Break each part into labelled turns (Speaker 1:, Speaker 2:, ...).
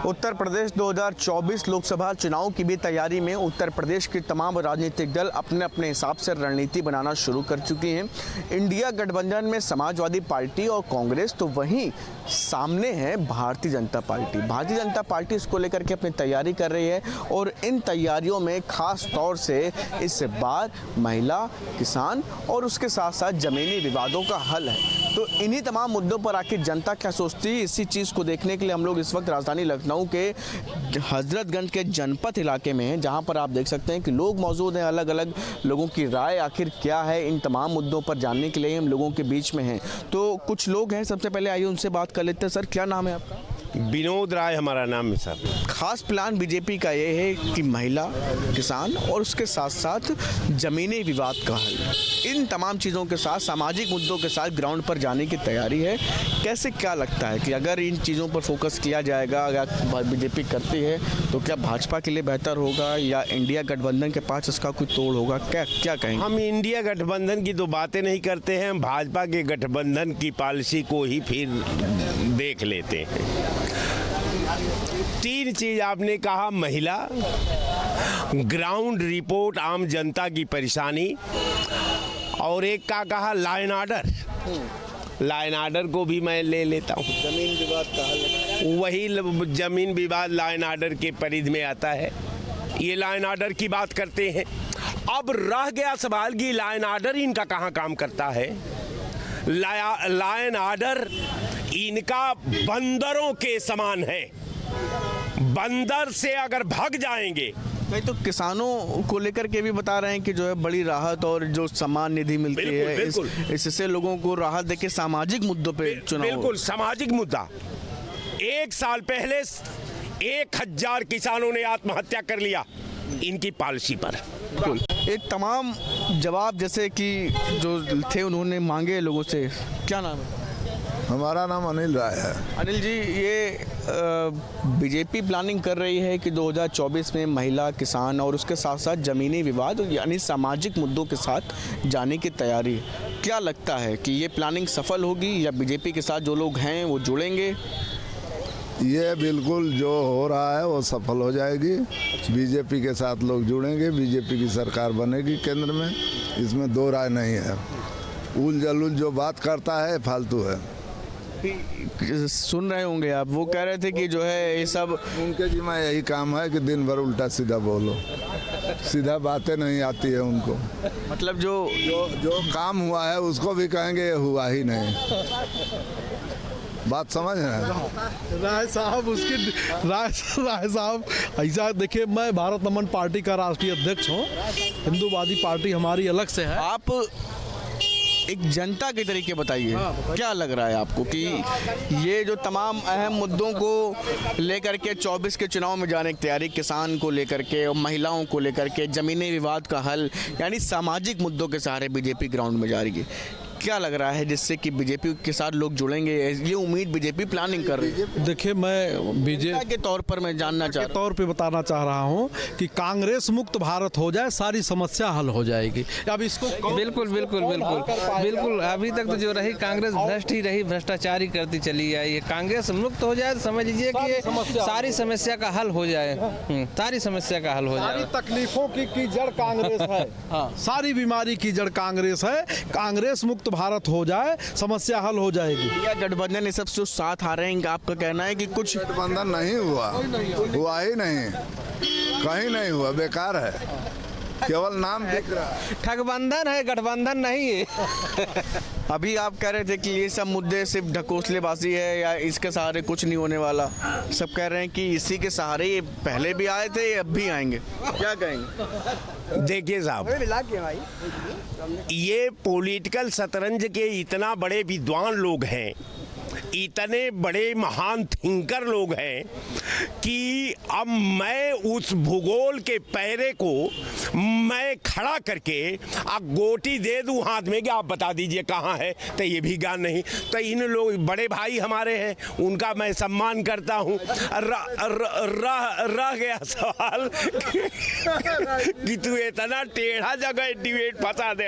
Speaker 1: उत्तर प्रदेश 2024 लोकसभा चुनाव की भी तैयारी में उत्तर प्रदेश के तमाम राजनीतिक दल अपने अपने हिसाब से रणनीति बनाना शुरू कर चुके हैं। इंडिया गठबंधन में समाजवादी पार्टी और कांग्रेस, तो वहीं सामने है भारतीय जनता पार्टी। भारतीय जनता पार्टी इसको लेकर के अपनी तैयारी कर रही है और इन तैयारियों में खास तौर से इस बार महिला, किसान और उसके साथ साथ ज़मीनी विवादों का हल है। तो इन्हीं तमाम मुद्दों पर आखिर जनता क्या सोचती है, इसी चीज़ को देखने के लिए हम लोग इस वक्त राजधानी लखनऊ के हजरतगंज के जनपथ इलाके में हैं, जहां पर आप देख सकते हैं कि लोग मौजूद हैं। अलग अलग लोगों की राय आखिर क्या है इन तमाम मुद्दों पर जानने के लिए हम लोगों के बीच में हैं। तो कुछ लोग हैं, सबसे पहले आइए उनसे बात कर लेते हैं। सर, क्या नाम है आपका?
Speaker 2: विनोद राय हमारा नाम है सर।
Speaker 1: खास प्लान बीजेपी का ये है कि महिला, किसान और उसके साथ साथ ज़मीनी विवाद का हल, इन तमाम चीज़ों के साथ सामाजिक मुद्दों के साथ ग्राउंड पर जाने की तैयारी है। कैसे, क्या लगता है कि अगर इन चीज़ों पर फोकस किया जाएगा, अगर बीजेपी करती है तो क्या भाजपा के लिए बेहतर होगा या इंडिया गठबंधन के पास इसका कोई तोड़ होगा? क्या कहेंगे?
Speaker 2: हम इंडिया गठबंधन की तो बातें नहीं करते हैं, हम भाजपा के गठबंधन की पॉलिसी को ही फिर देख लेते हैं। तीन चीज आपने कहा, महिला, ग्राउंड रिपोर्ट आम जनता की परेशानी, और एक का कहा law and order. Law and order को भी मैं ले लेता हूँ।
Speaker 1: जमीन विवाद का हल,
Speaker 2: वही जमीन विवाद लॉ एंड ऑर्डर के परिधि में आता है। ये लॉ एंड ऑर्डर की बात करते हैं। अब रह गया सवाल कि लॉ एंड ऑर्डर इनका कहाँ काम करता है। लॉ एंड ऑर्डर इनका बंदरों के समान है। बंदर से अगर भाग जाएंगे,
Speaker 1: नहीं तो किसानों को लेकर के भी बता रहे हैं कि जो है बड़ी राहत और जो सम्मान निधि मिलती है, इससे लोगों को राहत देके सामाजिक मुद्दों पे चुनाव।
Speaker 2: बिल्कुल सामाजिक मुद्दा। एक साल पहले 1000 किसानों ने आत्महत्या कर लिया इनकी पॉलिसी पर।
Speaker 1: एक तमाम जवाब जैसे कि जो थे उन्होंने मांगे लोगों से। क्या नाम है?
Speaker 3: हमारा नाम अनिल राय है।
Speaker 1: अनिल जी, ये बीजेपी प्लानिंग कर रही है कि 2024 में महिला, किसान और उसके साथ साथ ज़मीनी विवाद यानी सामाजिक मुद्दों के साथ जाने की तैयारी। क्या लगता है कि ये प्लानिंग सफल होगी या बीजेपी के साथ जो लोग हैं वो जुड़ेंगे?
Speaker 3: ये बिल्कुल जो हो रहा है वो सफल हो जाएगी। बीजेपी के साथ लोग जुड़ेंगे, बीजेपी की सरकार बनेगी केंद्र में, इसमें दो राय नहीं है। उल जलूल जो बात करता है फालतू है।
Speaker 1: सुन रहे होंगे आप, वो कह रहे थे कि जो है ये सब
Speaker 3: उनके जिम्मा यही काम है कि दिन भर उल्टा सीधा बोलो, सीधा बातें नहीं आती है उनको।
Speaker 1: मतलब जो
Speaker 3: काम हुआ है उसको भी कहेंगे ये हुआ ही नहीं। बात समझ रहे हैं?
Speaker 4: राय साहब, उसकी राय साहब ऐसा देखिए, मैं भारत नमन पार्टी का राष्ट्रीय अध्यक्ष हूँ। हिंदूवादी पार्टी हमारी अलग से है।
Speaker 1: आप एक जनता के तरीके बताइए, क्या लग रहा है आपको कि ये जो तमाम अहम मुद्दों को लेकर के 24 के चुनाव में जाने की तैयारी, किसान को लेकर के और महिलाओं को लेकर के, ज़मीनी विवाद का हल यानी सामाजिक मुद्दों के सहारे बीजेपी ग्राउंड में जा रही है, क्या लग रहा है जिससे कि बीजेपी के साथ लोग जुड़ेंगे? ये उम्मीद बीजेपी प्लानिंग कर रही है।
Speaker 4: देखिए, मैं बीजेपी
Speaker 1: के तौर पर मैं जानना चाहता हूं,
Speaker 4: तौर पे बताना चाह रहा हूँ कि कांग्रेस मुक्त भारत हो जाए, सारी समस्या हल हो जाएगी। अब इसको
Speaker 5: बिल्कुल बिल्कुल बिल्कुल बिल्कुल अभी तक तो जो रही कांग्रेस भ्रष्ट ही रही, भ्रष्टाचारी करती चली आई। ये कांग्रेस मुक्त हो जाए तो समझ लीजिए कि ये सारी समस्या का हल हो जाए। सारी समस्या का हल हो जाए।
Speaker 4: सारी तकलीफों की जड़ कांग्रेस है। सारी बीमारी की जड़ कांग्रेस है। कांग्रेस मुक्त भारत हो जाए, समस्या हल हो जाएगी।
Speaker 1: या गठबंधन ये सब जो साथ आ रहे हैं, आपका कहना है कि कुछ
Speaker 3: गठबंधन नहीं हुआ ही नहीं, कहीं नहीं हुआ, बेकार है, केवल नाम दिख रहा है।
Speaker 5: ठगबंधन है, गठबंधन नहीं है।
Speaker 1: अभी आप कह रहे थे कि ये सब मुद्दे सिर्फ ढकोसलेबाजी है या इसके सहारे कुछ नहीं होने वाला। सब कह रहे हैं कि इसी के सहारे ये पहले भी आए थे, ये अब भी आएंगे। क्या कहेंगे?
Speaker 2: देखिए साहब, ये पॉलिटिकल शतरंज के इतना बड़े विद्वान लोग हैं, इतने बड़े महान थिंकर लोग हैं कि अब मैं उस भूगोल के पैरे को मैं खड़ा करके अब गोटी दे दूं हाथ में कि आप बता दीजिए कहाँ है, तो ये भी ज्ञान नहीं। तो इन लोग बड़े भाई हमारे हैं, उनका मैं सम्मान करता हूँ। रह गया सवाल कि तू इतना टेढ़ा जगह डिबेट फंसा दे।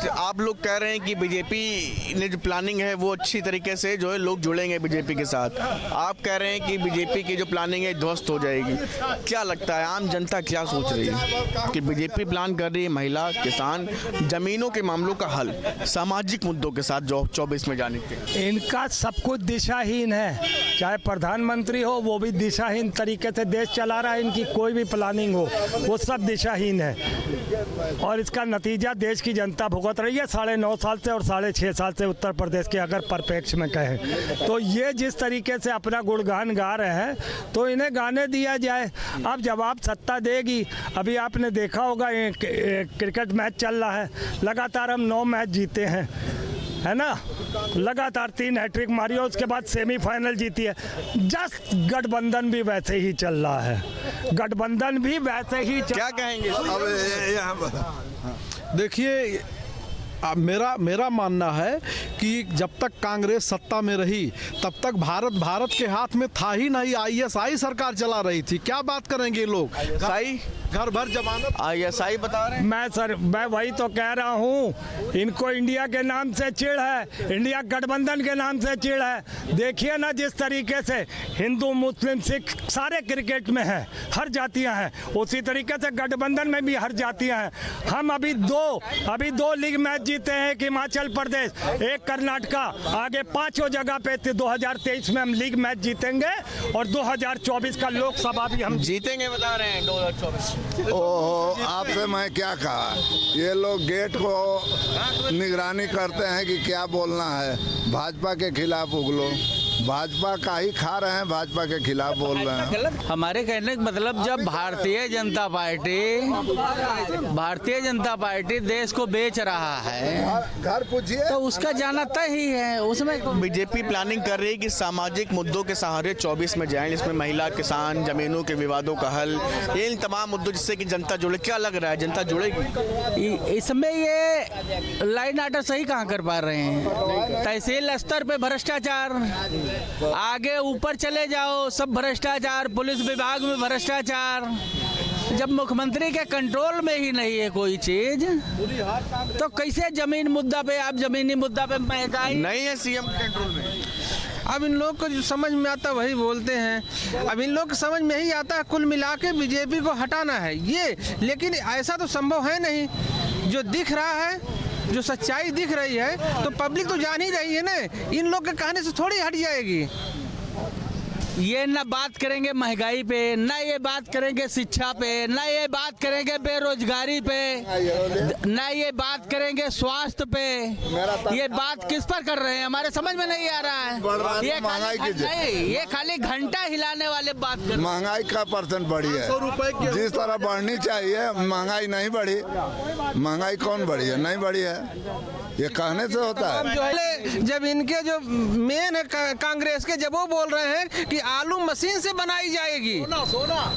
Speaker 1: आप लोग कह रहे हैं कि बीजेपी ने जो प्लानिंग है वो अच्छी तरीके से जो में लोग जुड़ेंगे बीजेपी के साथ। आप कह रहे हैं कि बीजेपी की जो प्लानिंग है ध्वस्त हो जाएगी। क्या लगता है आम जनता क्या सोच रही है कि बीजेपी प्लान कर रही है महिला, किसान, जमीनों के मामलों का हल सामाजिक मुद्दों के साथ जो 24 में जाने के?
Speaker 6: इनका सब कुछ दिशाहीन है। चाहे प्रधानमंत्री हो वो भी दिशाहीन तरीके से देश चला रहा है। इनकी कोई भी प्लानिंग हो वो सब दिशाहीन है और इसका नतीजा देश की जनता भुगत रही है 9.5 साल से और 6.5 साल से उत्तर प्रदेश के अगर परिप्रेक्ष में कहें तो। ये जिस तरीके से अपना गुणगान गा रहे हैं तो इन्हें गाने दिया जाए। अब जवाब सत्ता देगी। अभी आपने देखा होगा क्रिकेट मैच चल रहा है, लगातार हम 9 मैच जीते हैं, है ना, लगातार 3 हैट्रिक मारी और उसके बाद सेमीफाइनल जीती है। जस्ट गठबंधन भी वैसे ही चल रहा है, गठबंधन भी वैसे ही
Speaker 1: क्या कहेंगे?
Speaker 4: देखिए मेरा मानना है कि जब तक कांग्रेस सत्ता में रही तब तक भारत के हाथ में था ही नहीं। ISI सरकार चला रही थी। क्या बात करेंगे लोग? घर भर जमानत
Speaker 1: ISI बता रहे हैं।
Speaker 6: मैं वही तो कह रहा हूँ, इनको इंडिया के नाम से चिढ़ है, इंडिया गठबंधन के नाम से चिढ़ है। देखिए ना जिस तरीके से हिंदू, मुस्लिम, सिख सारे क्रिकेट में हैं, हर जातियां हैं, उसी तरीके से गठबंधन में भी हर जातियां हैं। हम अभी दो लीग मैच जीते हैं, एक हिमाचल प्रदेश, एक कर्नाटका, आगे 5 जगह पे 2023 में हम लीग मैच जीतेंगे और 2024 का लोकसभा भी हम
Speaker 1: जीतेंगे बता रहे हैं 2024।
Speaker 3: ओहो, आपसे मैं क्या कहा, ये लोग गेट को निगरानी करते हैं कि क्या बोलना है। भाजपा के खिलाफ उगलो, भाजपा का ही खा रहे हैं, भाजपा के खिलाफ बोल रहे हैं।
Speaker 7: हमारे कहने का मतलब जब भारतीय जनता पार्टी देश को बेच रहा है
Speaker 3: घर पूछिए
Speaker 7: तो उसका जाना तय ही है। उसमें
Speaker 1: बीजेपी प्लानिंग कर रही है कि सामाजिक मुद्दों के सहारे 24 में जाएं, इसमें महिला, किसान, जमीनों के विवादों का हल, इन तमाम मुद्दों जिससे कि जनता जुड़े। क्या लग रहा है जनता जुड़ेगी?
Speaker 7: इसमें ये लाइन आर्डर सही कहाँ कर पा रहे हैं? तहसील स्तर पे भ्रष्टाचार, आगे ऊपर चले जाओ सब भ्रष्टाचार, पुलिस विभाग में भ्रष्टाचार। जब मुख्यमंत्री के कंट्रोल में ही नहीं है कोई चीज तो कैसे जमीनी मुद्दा पे महंगाई
Speaker 1: नहीं है सीएम कंट्रोल में।
Speaker 5: अब इन लोग को जो समझ में आता वही बोलते हैं। अब इन लोग को समझ में ही आता है कुल मिला के बीजेपी को हटाना है ये, लेकिन ऐसा तो संभव है नहीं। जो दिख रहा है, जो सच्चाई दिख रही है तो पब्लिक तो जान ही रही है ना, इन लोग के कहने से थोड़ी हट जाएगी।
Speaker 7: ये न बात करेंगे महंगाई पे, न ये बात करेंगे शिक्षा पे, न ये बात करेंगे बेरोजगारी पे, न ये बात करेंगे स्वास्थ्य पे। ये बात किस पर कर रहे हैं हमारे समझ में नहीं आ रहा है। ये खाली घंटा हिलाने वाले बात कर।
Speaker 3: महंगाई का % बढ़ी है, जिस तरह बढ़नी चाहिए महंगाई नहीं बढ़ी। महंगाई कौन बढ़ी है? नहीं बढ़ी है। ये कहने से होता है।
Speaker 5: जब इनके जो मेन है कांग्रेस के, जब वो बोल रहे हैं कि आलू मशीन से बनाई जाएगी,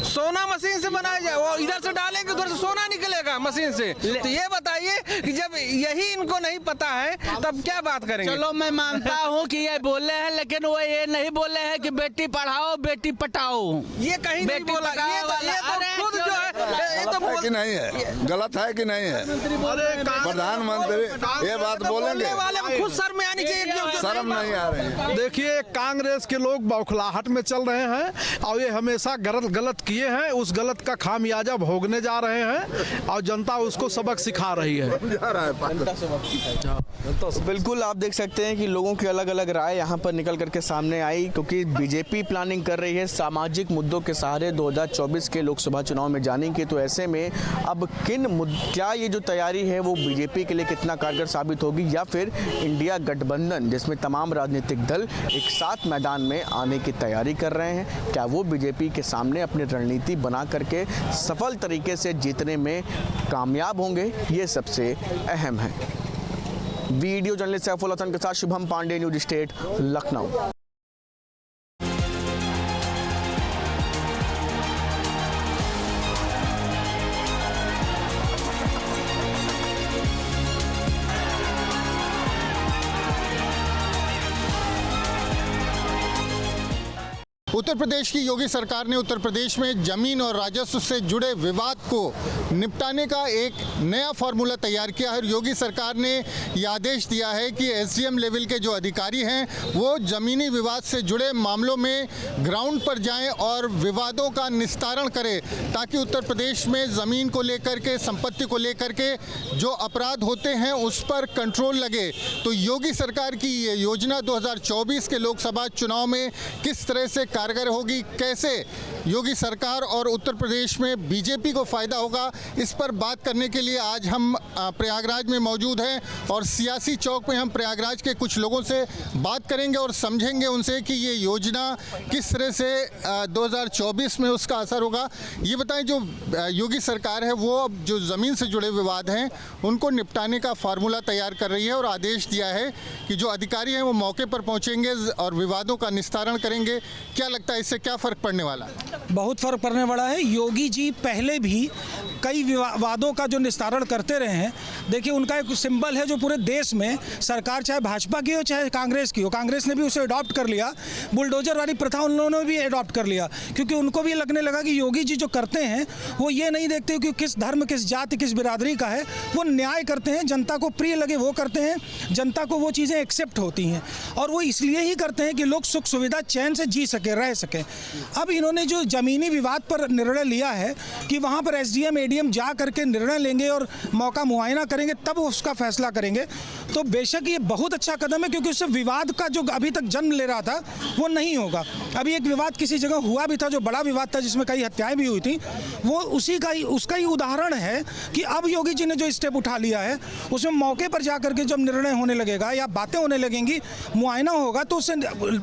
Speaker 5: सोना मशीन से बनाया जाए, वो इधर से डालेंगे उधर से सोना निकलेगा मशीन से। तो ये बताइए कि जब यही इनको नहीं पता है तब क्या बात करेंगे?
Speaker 7: चलो मैं मानता हूँ कि ये बोले हैं, लेकिन वो ये नहीं बोले हैं कि बेटी पढ़ाओ बेटी पटाओ।
Speaker 5: ये कहीं नहीं बोला। ये तो खुद जो है ये तो
Speaker 3: कि नहीं है, गलत है कि नहीं है? प्रधानमंत्री ये बात बोलेंगे
Speaker 5: वाले खुद शर्म में आनी चाहिए।
Speaker 3: शर्म नहीं आ रही है।
Speaker 4: देखिए कांग्रेस के लोग बौखलाहट में चल रहे हैं और ये हमेशा गलत किए हैं, उस गलत का खामियाजा भोगने जा रहे हैं और जनता उसको सबक सिखा रही है।
Speaker 1: बिल्कुल आप देख सकते हैं कि लोगों की अलग अलग राय यहाँ पर निकल करके सामने आई, क्योंकि बीजेपी प्लानिंग कर रही है सामाजिक मुद्दों के सहारे 2024 के लोकसभा चुनाव में जाने की। तो ऐसे में अब क्या ये जो तैयारी है वो बीजेपी के लिए कितना कारगर साबित होगी, या फिर इंडिया गठबंधन जिसमें तमाम राजनीतिक दल एक साथ मैदान में आने की तैयारी कर रहे हैं, क्या वो बीजेपी के सामने अपनी रणनीति बना करके सफल तरीके से जीतने में कामयाब होंगे, ये सबसे अहम है। वीडियो जर्नलिस्ट सैफुल हसन के साथ शुभम पांडे, न्यूज स्टेट, लखनऊ।
Speaker 8: उत्तर प्रदेश की योगी सरकार ने उत्तर प्रदेश में जमीन और राजस्व से जुड़े विवाद को निपटाने का एक नया फार्मूला तैयार किया है। योगी सरकार ने यह आदेश दिया है कि एसडीएम लेवल के जो अधिकारी हैं वो जमीनी विवाद से जुड़े मामलों में ग्राउंड पर जाएं और विवादों का निस्तारण करें, ताकि उत्तर प्रदेश में ज़मीन को लेकर के, संपत्ति को लेकर के जो अपराध होते हैं उस पर कंट्रोल लगे। तो योगी सरकार की ये योजना 2024 के लोकसभा चुनाव में किस तरह से कारगर होगी, कैसे योगी सरकार और उत्तर प्रदेश में बीजेपी को फ़ायदा होगा, इस पर बात करने के लिए आज हम प्रयागराज में मौजूद हैं और सियासी चौक में हम प्रयागराज के कुछ लोगों से बात करेंगे और समझेंगे उनसे कि ये योजना किस तरह से 2024 में उसका असर होगा। ये बताएं, जो योगी सरकार है वो अब जो ज़मीन से जुड़े विवाद हैं उनको निपटाने का फार्मूला तैयार कर रही है और आदेश दिया है कि जो अधिकारी हैं वो मौके पर पहुंचेंगे और विवादों का निस्तारण करेंगे। क्या लगता है इससे क्या फ़र्क पड़ने वाला है?
Speaker 9: बहुत फ़र्क पड़ने वाला है। योगी जी पहले भी कई विवादों का जो निस्तारण करते रहे हैं। देखिए, उनका एक सिंबल है जो पूरे देश में, सरकार चाहे भाजपा की हो चाहे कांग्रेस की हो, कांग्रेस ने भी उसे अडॉप्ट कर लिया। बुलडोजर वाली प्रथा उन्होंने भी अडॉप्ट कर लिया, क्योंकि उनको भी लगने लगा कि योगी जी जो करते हैं वो ये नहीं देखते कि किस धर्म, किस जाति, किस बिरादरी का है। वो न्याय करते हैं, जनता को प्रिय लगे वो करते हैं, जनता को वो चीज़ें एक्सेप्ट होती हैं और वो इसलिए ही करते हैं कि लोग सुख सुविधा चैन से जी सके, रह सकें। अब इन्होंने जो ज़मीनी विवाद पर निर्णय लिया है कि वहाँ पर एसडीएम एडीएम जा करके निर्णय लेंगे और मौका मुआयना करेंगे, तब उसका फैसला करेंगे, तो बेशक ये बहुत अच्छा कदम है, क्योंकि उससे विवाद का जो अभी तक जन्म ले रहा था वो नहीं होगा। अभी एक विवाद किसी जगह हुआ भी था जो बड़ा विवाद था, जिसमें कई हत्याएं भी हुई थी, वो उसका ही उदाहरण है कि अब योगी जी ने जो स्टेप उठा लिया है उसमें मौके पर जा करके जब निर्णय होने लगेगा या बातें होने लगेंगी, मुआयना होगा, तो उससे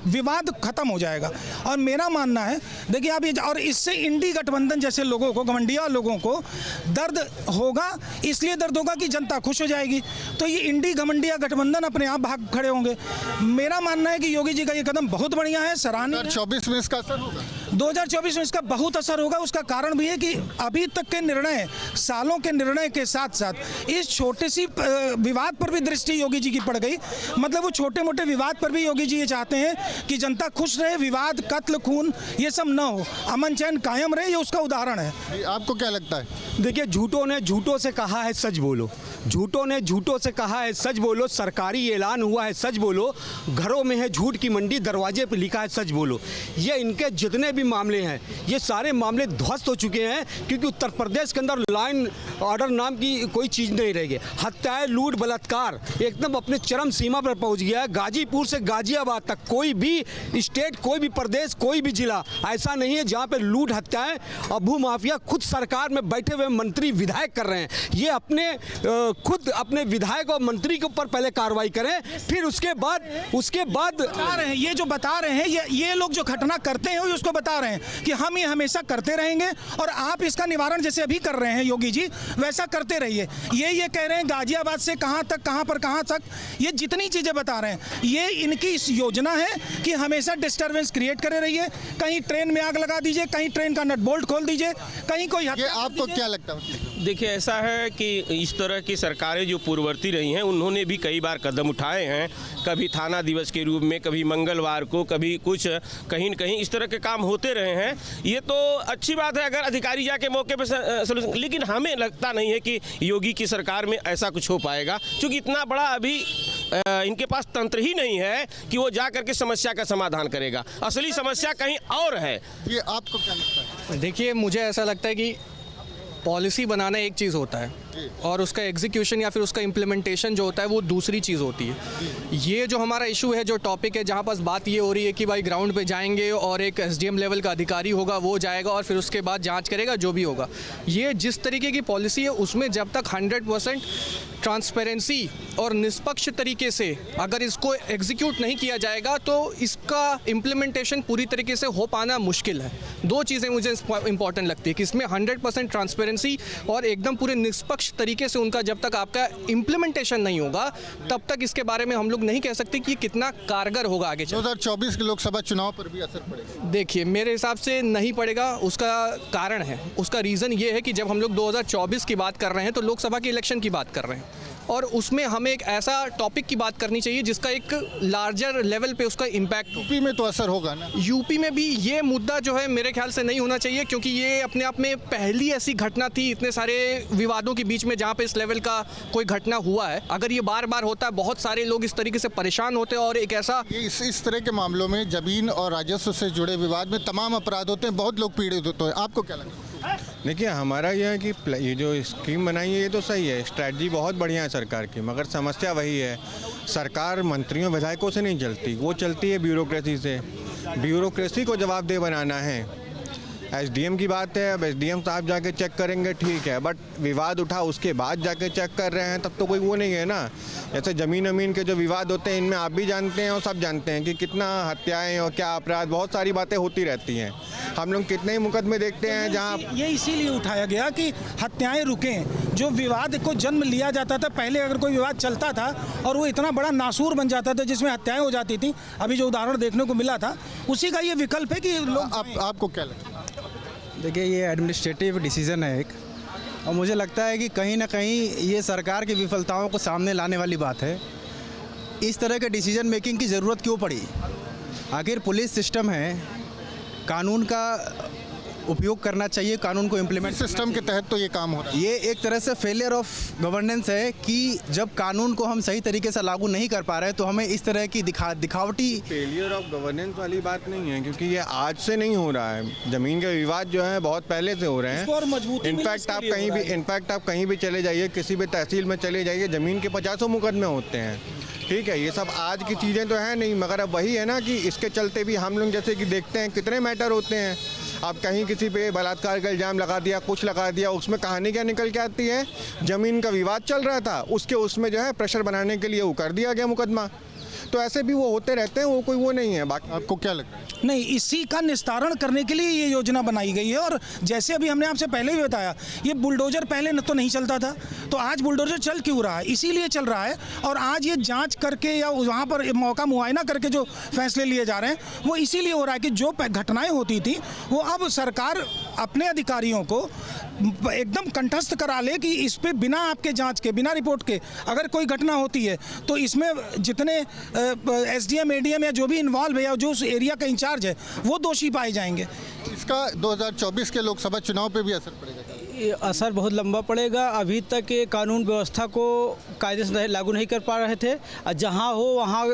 Speaker 9: विवाद खत्म हो जाएगा। और मेरा मानना है, देखिए आप ये, और इससे इंडी गठबंधन जैसे लोगों को, घमंडिया लोगों को दर्द होगा, इसलिए दर्द होगा कि जनता खुश हो जाएगी, तो ये इंडी घमंडिया गठबंधन अपने आप भाग खड़े होंगे। मेरा मानना है कि योगी जी का ये कदम बहुत बढ़िया है, सराहनीय है।
Speaker 8: 2024 में इसका असर होगा?
Speaker 9: 2024 में इसका बहुत असर होगा। उसका कारण भी है कि अभी तक के निर्णय, सालों के निर्णय के साथ साथ इस छोटे सी विवाद पर भी दृष्टि योगी जी की पड़ गई। मतलब वो छोटे मोटे विवाद पर भी योगी जी ये चाहते हैं कि जनता खुश रहे, विवाद, कत्ल, खून ये सब न हो, अमन चैन कायम रहे। ये उसका उदाहरण है।
Speaker 8: आपको क्या लगता है?
Speaker 10: देखिए, झूठों ने झूठों से कहा है सच बोलो, झूठों ने झूठों से कहा है सच बोलो, सरकारी ऐलान हुआ है सच बोलो, घरों में है झूठ की मंडी, दरवाजे पर लिखा है सच बोलो। ये इनके जितने भी मामले हैं ये सारे मामले ध्वस्त हो चुके हैं, क्योंकि उत्तर प्रदेश के अंदर लाइन ऑर्डर नाम की कोई चीज़ नहीं रह गई। हत्याएं, लूट, बलात्कार एकदम अपने चरम सीमा पर पहुंच गया है। गाजीपुर से गाजियाबाद तक कोई भी स्टेट, कोई भी प्रदेश, कोई भी जिला ऐसा नहीं है जहां पे लूट, हत्याएं और भू माफिया खुद सरकार में बैठे हुए मंत्री विधायक कर रहे हैं। ये अपने खुद अपने विधायक और मंत्री के ऊपर पहले कार्रवाई करें, फिर उसके बाद
Speaker 9: बता रहे हैं, ये जो बता रहे हैं, ये लोग जो घटना करते हैं उसको बता रहे हैं कि हम ये हमेशा करते रहेंगे और आप इसका निवारण जैसे अभी कर रहे हैं योगी जी, वैसा करते रहिए। ये कह रहे हैं गाजियाबाद से कहां तक, कहां पर कहां तक, ये जितनी चीजें बता रहे हैं, ये इनकी इस योजना है कि हमेशा डिस्टर्बेंस क्रिएट करे रहिए। कहीं ट्रेन में आग लगा दीजिए, कहीं ट्रेन का नट बोल्ट खोल दीजिए, कहीं कोई
Speaker 8: ये आपको क्या लगता है?
Speaker 11: देखिए, ऐसा है कि इस तरह की सरकारें जो पूर्ववर्ती रही हैं उन्होंने भी कई बार कदम उठाए हैं, कभी थाना दिवस के रूप में, कभी मंगलवार को, कभी कुछ कहीं न कहीं इस तरह के काम होते रहे हैं। ये तो अच्छी बात है अगर अधिकारी जाके मौके पर, लेकिन हमें लगता नहीं है कि योगी की सरकार में ऐसा कुछ हो पाएगा, क्योंकि इतना बड़ा अभी इनके पास तंत्र ही नहीं है कि वो जा करके समस्या का समाधान करेगा। असली समस्या कहीं और है।
Speaker 8: ये आपको क्या लगता है?
Speaker 12: देखिए, मुझे ऐसा लगता है कि पॉलिसी बनाना एक चीज़ होता है और उसका एग्जीक्यूशन या फिर उसका इम्प्लीमेंटेशन जो होता है वो दूसरी चीज़ होती है। ये जो हमारा इशू है, जो टॉपिक है, जहाँ पास बात ये हो रही है कि भाई ग्राउंड पे जाएंगे और एक एसडीएम लेवल का अधिकारी होगा, वो जाएगा और फिर उसके बाद जांच करेगा जो भी होगा। ये जिस तरीके की पॉलिसी है उसमें जब तक 100% ट्रांसपेरेंसी और निष्पक्ष तरीके से अगर इसको एग्जीक्यूट नहीं किया जाएगा तो इसका इम्प्लीमेंटेशन पूरी तरीके से हो पाना मुश्किल है। दो चीज़ें मुझे इंपॉर्टेंट लगती है कि इसमें 100% ट्रांसपेरेंसी और एकदम पूरे निष्पक्ष तरीके से उनका जब तक आपका इम्प्लीमेंटेशन नहीं होगा तब तक इसके बारे में हम लोग नहीं कह सकते कि कितना कारगर होगा आगे।
Speaker 8: 2024 के लोकसभा चुनाव पर भी असर पड़ेगा?
Speaker 12: देखिए, मेरे हिसाब से नहीं पड़ेगा। उसका कारण है, उसका रीज़न ये है कि जब हम लोग 2024 की बात कर रहे हैं तो लोकसभा के इलेक्शन की बात कर रहे हैं। और उसमें हमें एक ऐसा टॉपिक की बात करनी चाहिए जिसका एक लार्जर लेवल पे उसका इम्पैक्ट हो।
Speaker 8: यूपी में तो असर होगा ना।
Speaker 12: यूपी में भी ये मुद्दा जो है मेरे ख्याल से नहीं होना चाहिए, क्योंकि ये अपने आप में पहली ऐसी घटना थी इतने सारे विवादों के बीच में जहाँ पे इस लेवल का कोई घटना हुआ है। अगर ये बार बार होता है, बहुत सारे लोग इस तरीके से परेशान होते हैं और एक ऐसा
Speaker 8: इस तरह के मामलों में जमीन और राजस्व से जुड़े विवाद में तमाम अपराध होते हैं, बहुत लोग पीड़ित होते हैं। आपको क्या लगता है?
Speaker 13: देखिए, हमारा यह है कि ये जो स्कीम बनाई है ये तो सही है, स्ट्रैटेजी बहुत बढ़िया है सरकार की, मगर समस्या वही है, सरकार मंत्रियों विधायकों से नहीं चलती, वो चलती है ब्यूरोक्रेसी से। ब्यूरोक्रेसी को जवाबदेह बनाना है। एसडीएम की बात है, अब एसडीएम साहब जाके चेक करेंगे, ठीक है, बट विवाद उठा उसके बाद जाके चेक कर रहे हैं, तब तो कोई वो नहीं है ना। जैसे ज़मीन अमीन के जो विवाद होते हैं, इनमें आप भी जानते हैं और सब जानते हैं कि कितना हत्याएं और क्या अपराध, बहुत सारी बातें होती रहती हैं। हम लोग कितने ही मुकदमे देखते हैं जहाँ
Speaker 9: ये इसीलिए उठाया गया कि हत्याएं रुकें। जो विवाद को जन्म लिया जाता था, पहले अगर कोई विवाद चलता था और वो इतना बड़ा नासूर बन जाता था जिसमें हत्याएं हो जाती थी, अभी जो उदाहरण देखने को मिला था, उसी का ये विकल्प है कि लोग।
Speaker 8: आपको क्या लगता है?
Speaker 14: देखिए, ये एडमिनिस्ट्रेटिव डिसीजन है एक, और मुझे लगता है कि कहीं ना कहीं ये सरकार की विफलताओं को सामने लाने वाली बात है। इस तरह के डिसीजन मेकिंग की ज़रूरत क्यों पड़ी? आखिर पुलिस सिस्टम है, कानून का उपयोग करना चाहिए, कानून को इम्प्लीमेंट
Speaker 8: सिस्टम के तहत तो ये काम हो रहा है।
Speaker 14: ये एक तरह से फेलियर ऑफ गवर्नेंस है कि जब कानून को हम सही तरीके से लागू नहीं कर पा रहे तो हमें इस तरह की दिखावटी।
Speaker 13: फेलियर ऑफ गवर्नेंस वाली बात नहीं है, क्योंकि ये आज से नहीं हो रहा है। ज़मीन के विवाद जो है बहुत पहले से हो रहे हैं। इनफैक्ट आप कहीं भी चले जाइए, किसी भी तहसील में चले जाइए, ज़मीन के 50 मुकदमे होते हैं। ठीक है, ये सब आज की चीज़ें तो हैं नहीं, मगर अब वही है ना कि इसके चलते भी हम लोग जैसे कि देखते हैं कितने मैटर होते हैं। अब कहीं किसी पे बलात्कार का इल्ज़ाम लगा दिया, कुछ लगा दिया, उसमें कहानी क्या निकल के आती है, ज़मीन का विवाद चल रहा था, उसमें जो है प्रेशर बनाने के लिए वो कर दिया गया मुकदमा। तो ऐसे भी वो होते रहते हैं, वो कोई वो नहीं है। बाकी
Speaker 8: आपको क्या लगता है?
Speaker 9: नहीं, इसी का निस्तारण करने के लिए ये योजना बनाई गई है। और जैसे अभी हमने आपसे पहले भी बताया, ये बुलडोजर पहले तो नहीं चलता था, तो आज बुलडोजर चल क्यों रहा है? इसीलिए चल रहा है। और आज ये जांच करके या वहाँ पर मौका मुआयना करके जो फैसले लिए जा रहे हैं, वो इसीलिए हो रहा है कि जो घटनाएं होती थी वो अब सरकार अपने अधिकारियों को एकदम कंठस्थ करा ले कि इस पे बिना आपके जांच के, बिना रिपोर्ट के अगर कोई घटना होती है तो इसमें जितने एसडीएम, एडीएम या जो भी इन्वॉल्व है या जो उस एरिया का इंचार्ज है, वो दोषी पाए जाएंगे।
Speaker 8: इसका 2024 के लोकसभा चुनाव पे भी असर पड़ेगा?
Speaker 14: ये असर बहुत लंबा पड़ेगा। अभी तक ये कानून व्यवस्था को कायदे से लागू नहीं कर पा रहे थे, और जहाँ हो वहाँ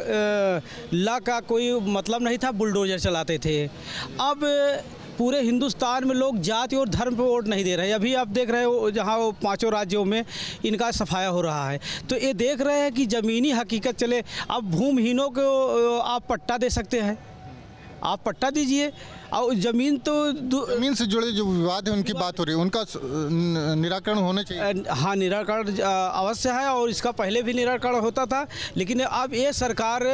Speaker 14: ला का कोई मतलब नहीं था, बुलडोजर चलाते थे। अब पूरे हिंदुस्तान में लोग जाति और धर्म पे वोट नहीं दे रहे हैं। अभी आप देख रहे हो जहाँ वो 5 राज्यों में इनका सफाया हो रहा है, तो ये देख रहे हैं कि ज़मीनी हकीकत चले। अब भूमिहीनों को आप पट्टा दे सकते हैं, आप पट्टा दीजिए। और ज़मीन
Speaker 8: ज़मीन से जुड़े जो विवाद है उनकी बात हो रही है, उनका निराकरण होना चाहिए।
Speaker 14: हाँ, निराकरण अवश्य है, और इसका पहले भी निराकरण होता था, लेकिन अब ये सरकार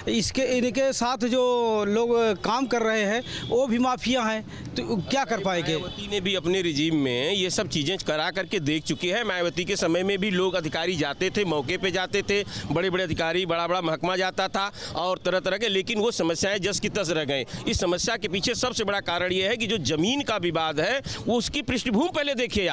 Speaker 14: इनके साथ जो लोग काम कर रहे हैं वो भी माफिया हैं, तो क्या कर पाएंगे?
Speaker 11: मायावती ने भी अपने रिजीम में ये सब चीज़ें करा करके देख चुकी है। मायावती के समय में भी लोग अधिकारी जाते थे, मौके पे जाते थे, बड़े बड़े अधिकारी, बड़ा बड़ा महकमा जाता था और तरह तरह के, लेकिन वो समस्याएं जस की तस रह गए। इस समस्या के पीछे सबसे बड़ा कारण ये है कि जो जमीन का विवाद है वो उसकी पृष्ठभूमि पहले देखिए आप,